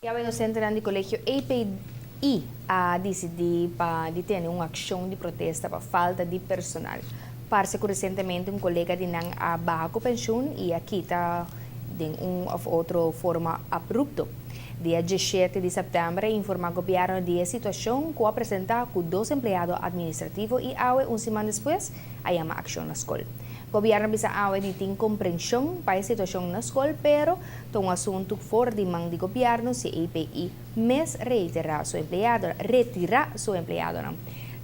Yawe docente ng colegio API decidi para deter uma ação de protesta para falta de personal. Parece que recentemente um colega de nang baja com pensão e aqui está de of outra forma abrupto. Dia 17 de setembro, informa o governo de situação que apresenta com dois empregados administrativos e awe semana depois, aí uma ação na escola. O governo bisa awe de tem compreensão para a situação na escola, pero tong assunto fora de mão de governo se API mes retirar seu empleado não.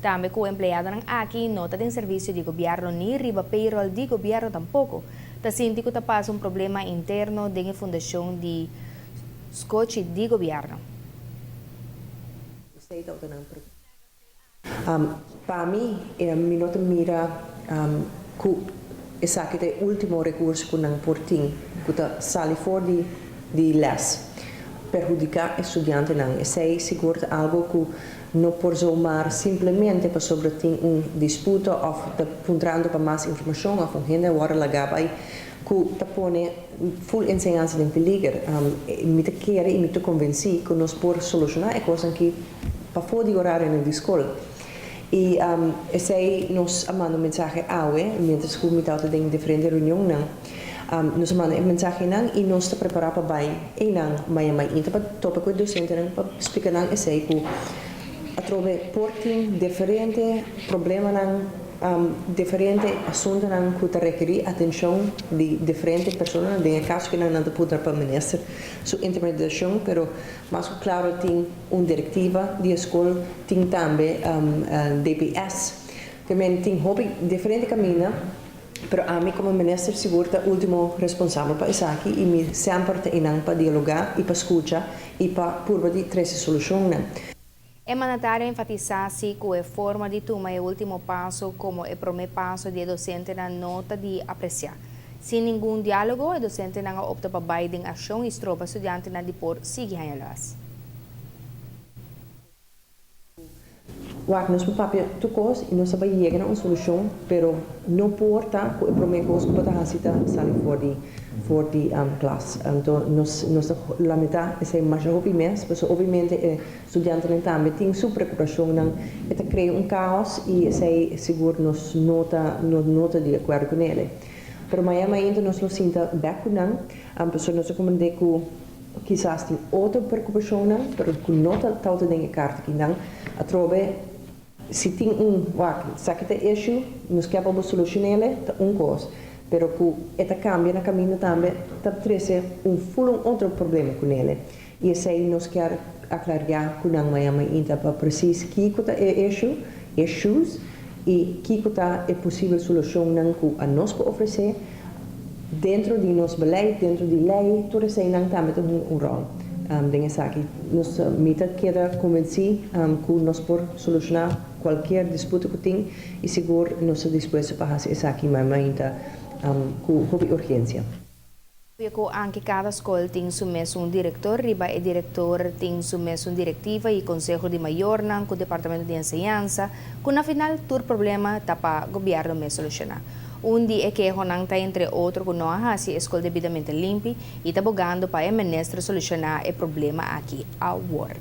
Também que o empleado não aqui nota de serviço de governo nem riba payroll de governo tampouco. Ta sinti que ta passa problema interno de fundação de Scotch de governo. Para mim, mi nota mira que esse aqui é o último recurso que não portim, que está sali fora de les, perjudicar estudante não. Esse é seguro algo que não pode somar simplesmente para sobre disputa ou puntrando para mais informação ou gente agora lagabai que ta pone full enseñanza em perigo. Me quer e me convenci que nós podemos solucionar a coisa que para fora de horário na escola. E esse nos manda mensagem awe, mientras que me está em diferente reunião não. Nos manda mensagem não e nós está preparado para bem e não, mas ainda para topa com o docente não para explicar não esse que a trove portem diferente problema não diferente assunto não que requer atenção de diferentes pessoas em caso que não poder permanecer sua intermediação, pero mais claro tem diretiva de escola tem também DPS também tem hobby diferente caminho, pero a mim como ministro seguro é o último responsável para isso aqui e me sempre tem para dialogar e para escutar e para por de trazer soluções. É mandatário enfatizar-se que a forma de tomar o último passo como o primeiro passo de docente na nota de apreciar. Sem nenhum diálogo, o docente não opta para baixar ação e estropa estudante na depor seguir hanyalas. Wag nos papel tukos e nós vai chegar a uma solução, pero não porta que o primeiro coisa que pode fazer sair fora de classe. Então nós lamenta esse mais obviamente, porque obviamente estudante também tem sua preocupação não é criar caos e esse seguro nos nota de acordo com ele. Pero mais ainda nós não sinta back não, pessoas nós compreende que quizás tem outra preocupação não, pero que nota tal de carta que não a trove se tem sabe que issue nos quer para solucionar ele coisa, pero que esta cambia na caminho também tá trazer full outro problema com ele e esse aí nos quer aclarar que não é ainda para preciso que é issues e que é possível solução não que a nós pode oferecer dentro de nosso beleid, dentro de lei, tudo isso aí não também tem rol. Dengue aqui, nós meta queda convenci que nós podemos solucionar qualquer disputa que tem e seguro nós estamos dispostos para fazer isso aqui, mas ainda com urgência. Anche cada escola tem um diretor, riba e diretor tem uma diretiva e conselho de maior com o departamento de enseñanza, que na final todo problema está para o governo me solucionar. Dia é que está entre outros que não há a escola devidamente limpa e está bogando para o ministro solucionar o problema aqui agora.